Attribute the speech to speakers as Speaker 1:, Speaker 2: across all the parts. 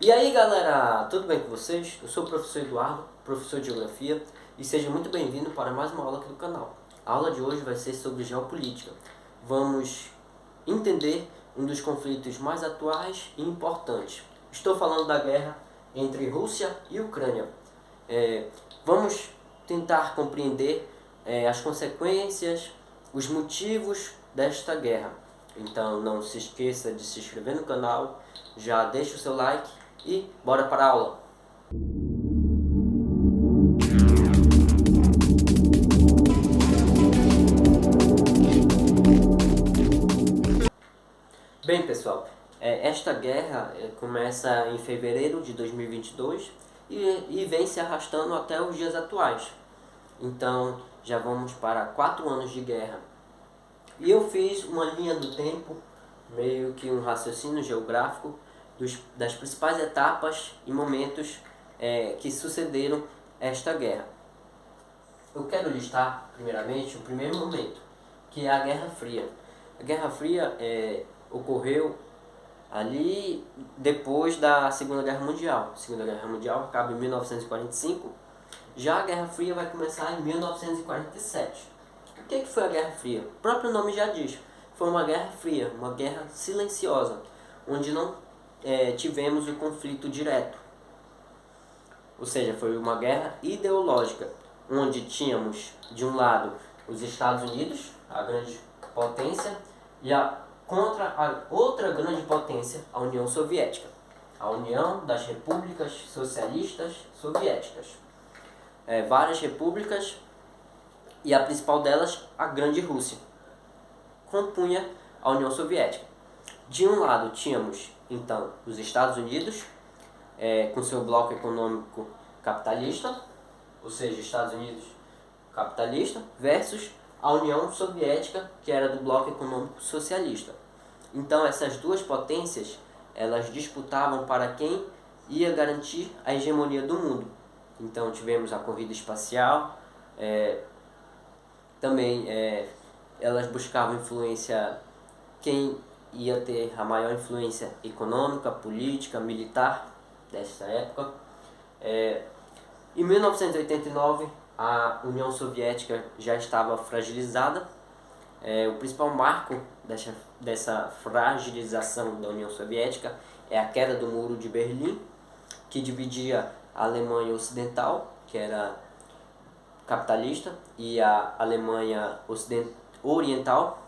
Speaker 1: E aí galera, tudo bem com vocês? Eu sou o professor Eduardo, professor de Geografia, e seja muito bem-vindo para mais uma aula aqui do canal. A aula de hoje vai ser sobre geopolítica. Vamos entender um dos conflitos mais atuais e importantes. Estou falando da guerra entre Rússia e Ucrânia. Vamos tentar compreender as consequências, os motivos desta guerra. Então não se esqueça de se inscrever no canal, já deixa o seu like e bora para a aula! Bem pessoal, esta guerra começa em fevereiro de 2022 e vem se arrastando até os dias atuais. Então já vamos para 4 anos de guerra. E eu fiz uma linha do tempo, meio que um raciocínio geográfico das principais etapas e momentos que sucederam esta guerra. Eu quero listar, primeiramente, o primeiro momento, que é a Guerra Fria. A Guerra Fria ocorreu ali depois da Segunda Guerra Mundial. A Segunda Guerra Mundial acaba em 1945, já a Guerra Fria vai começar em 1947. O que foi a Guerra Fria? O próprio nome já diz, foi uma guerra fria, uma guerra silenciosa, onde não tivemos o conflito direto. Ou seja, foi uma guerra ideológica, onde tínhamos, de um lado, os Estados Unidos, a grande potência, e contra a outra grande potência, a União Soviética, a União das Repúblicas Socialistas Soviéticas. Várias repúblicas, e a principal delas, a Grande Rússia, compunha a União Soviética. De um lado tínhamos, então, os Estados Unidos, com seu bloco econômico capitalista, ou seja, Estados Unidos capitalista, versus a União Soviética, que era do bloco econômico socialista. Então essas duas potências, elas disputavam para quem ia garantir a hegemonia do mundo. Então tivemos a corrida espacial, também elas buscavam influência, quem ia ter a maior influência econômica, política, militar desta época. Em 1989, a União Soviética já estava fragilizada. O principal marco dessa fragilização da União Soviética é a queda do Muro de Berlim, que dividia a Alemanha Ocidental, que era capitalista, e a Alemanha Oriental,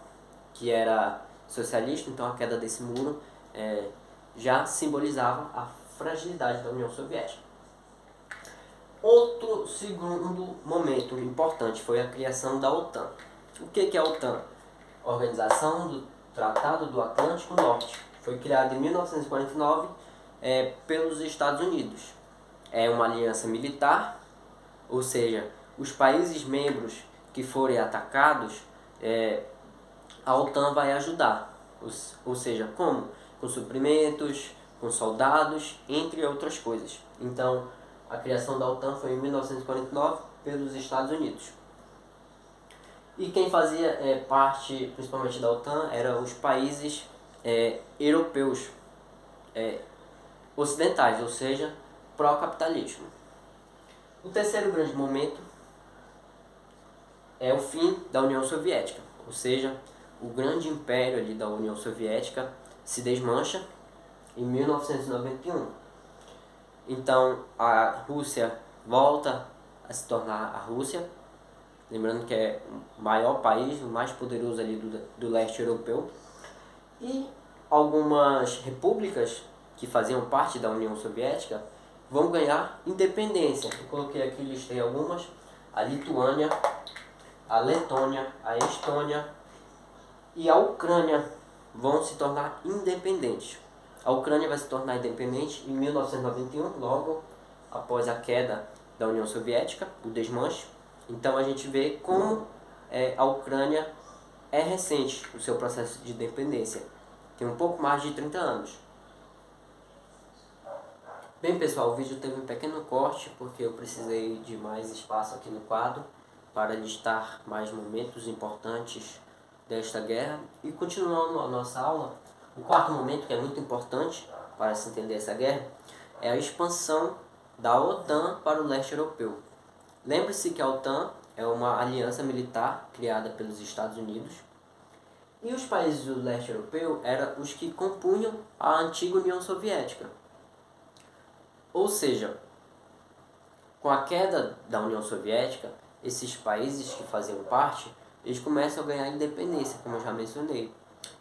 Speaker 1: que era socialista. Então a queda desse muro já simbolizava a fragilidade da União Soviética. Outro segundo momento importante foi a criação da OTAN. O que é a OTAN? Organização do Tratado do Atlântico Norte. Foi criada em 1949 pelos Estados Unidos. É uma aliança militar, ou seja, os países membros que forem atacados, a OTAN vai ajudar. Ou seja, como? Com suprimentos, com soldados, entre outras coisas. Então, a criação da OTAN foi em 1949 pelos Estados Unidos. E quem fazia parte principalmente da OTAN eram os países europeus ocidentais, ou seja, pró-capitalismo. O terceiro grande momento é o fim da União Soviética, ou seja, o grande império ali da União Soviética se desmancha em 1991. Então a Rússia volta a se tornar a Rússia, lembrando que é o maior país, o mais poderoso ali do leste europeu, e algumas repúblicas que faziam parte da União Soviética vão ganhar independência. Eu coloquei aqui, listei algumas: a Lituânia, a Letônia, a Estônia e a Ucrânia vão se tornar independentes. A Ucrânia vai se tornar independente em 1991, logo após a queda da União Soviética, o desmanche. Então a gente vê como a Ucrânia é recente o seu processo de independência. Tem um pouco mais de 30 anos. Bem pessoal, o vídeo teve um pequeno corte porque eu precisei de mais espaço aqui no quadro para listar mais momentos importantes desta guerra. E continuando a nossa aula, o quarto momento, que é muito importante, para se entender essa guerra, é a expansão da OTAN para o leste europeu. Lembre-se que a OTAN é uma aliança militar criada pelos Estados Unidos, e os países do leste europeu eram os que compunham a antiga União Soviética. Ou seja, com a queda da União Soviética, esses países que faziam parte, eles começam a ganhar independência, como eu já mencionei.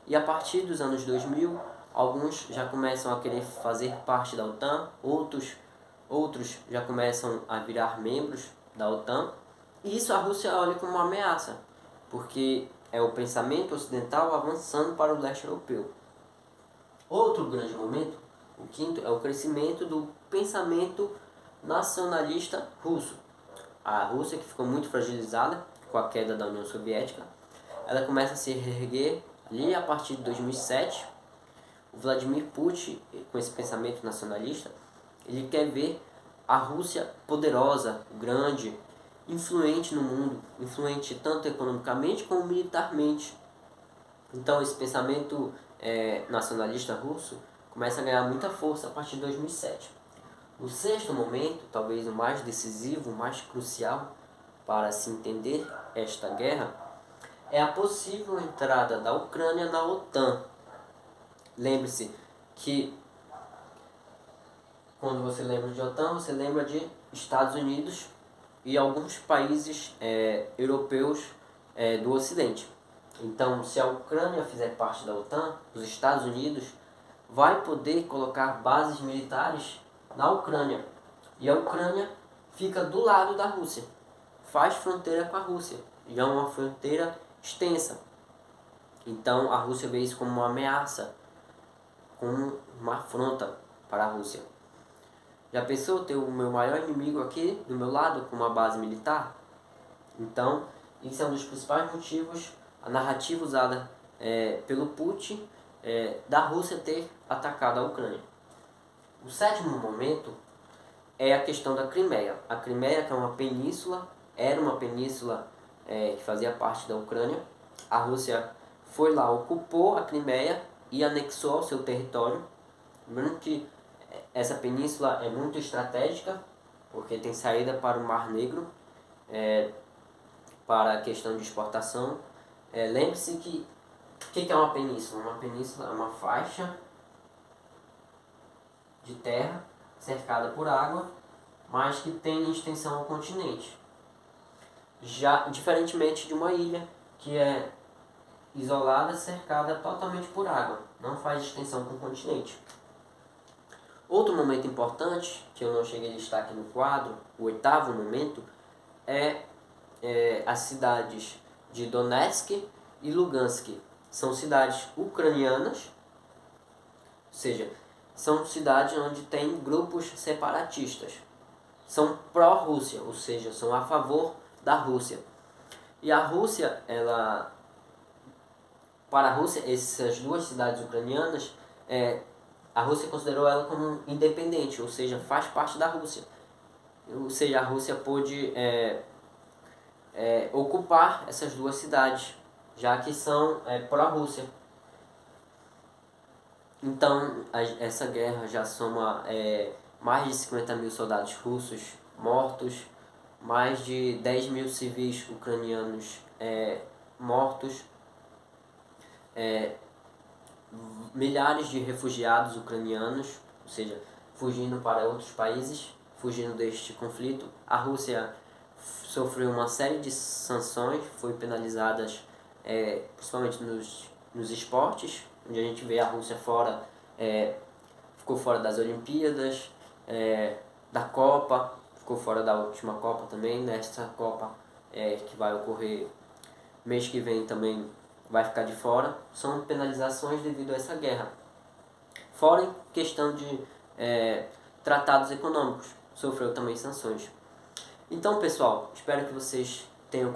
Speaker 1: E a partir dos anos 2000, alguns já começam a querer fazer parte da OTAN, outros já começam a virar membros da OTAN. E isso a Rússia olha como uma ameaça, porque é o pensamento ocidental avançando para o leste europeu. Outro grande momento, o quinto, é o crescimento do pensamento nacionalista russo. A Rússia, que ficou muito fragilizada com a queda da União Soviética, ela começa a se reerguer ali a partir de 2007. O Vladimir Putin, com esse pensamento nacionalista, ele quer ver a Rússia poderosa, grande, influente no mundo, influente tanto economicamente como militarmente. Então esse pensamento nacionalista russo começa a ganhar muita força a partir de 2007. O sexto momento, talvez o mais decisivo, o mais crucial para se entender esta guerra, é a possível entrada da Ucrânia na OTAN. Lembre-se que quando você lembra de OTAN, você lembra de Estados Unidos e alguns países europeus do Ocidente. Então, se a Ucrânia fizer parte da OTAN, os Estados Unidos vai poder colocar bases militares na Ucrânia. E a Ucrânia fica do lado da Rússia, faz fronteira com a Rússia, e é uma fronteira extensa. Então a Rússia vê isso como uma ameaça, como uma afronta para a Rússia. Já pensou ter o meu maior inimigo aqui do meu lado com uma base militar? Então, isso é um dos principais motivos, a narrativa usada pelo Putin da Rússia ter atacado a Ucrânia. O sétimo momento é a questão da Crimeia. A Crimeia, que é uma península, era uma península que fazia parte da Ucrânia. A Rússia foi lá, ocupou a Crimeia e anexou ao seu território. Lembrando que essa península é muito estratégica, porque tem saída para o Mar Negro, para a questão de exportação. Lembre-se que o que é uma península? Uma península é uma faixa de terra cercada por água, mas que tem extensão ao continente. Já diferentemente de uma ilha que é isolada, cercada totalmente por água, não faz extensão com o continente. Outro momento importante, que eu não cheguei a listar aqui no quadro, o oitavo momento, é as cidades de Donetsk e Lugansk. São cidades ucranianas, ou seja, são cidades onde tem grupos separatistas. São pró-Rússia, ou seja, são a favor da Rússia. E a Rússia, para a Rússia, essas duas cidades ucranianas, a Rússia considerou ela como independente, ou seja, faz parte da Rússia. Ou seja, a Rússia pôde ocupar essas duas cidades, já que são pró-Rússia. Então, essa guerra já soma mais de 50 mil soldados russos mortos, mais de 10 mil civis ucranianos mortos, milhares de refugiados ucranianos, ou seja, fugindo para outros países, fugindo deste conflito. A Rússia sofreu uma série de sanções, foi penalizada principalmente nos esportes, onde a gente vê a Rússia fora, ficou fora das Olimpíadas, da Copa, ficou fora da última Copa também. Nesta Copa que vai ocorrer mês que vem também vai ficar de fora. São penalizações devido a essa guerra. Fora em questão de tratados econômicos, sofreu também sanções. Então, pessoal, espero que vocês tenham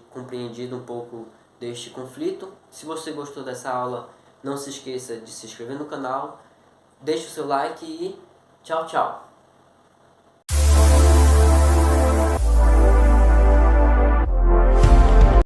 Speaker 1: compreendido um pouco deste conflito. Se você gostou dessa aula, não se esqueça de se inscrever no canal, deixe o seu like e tchau, tchau!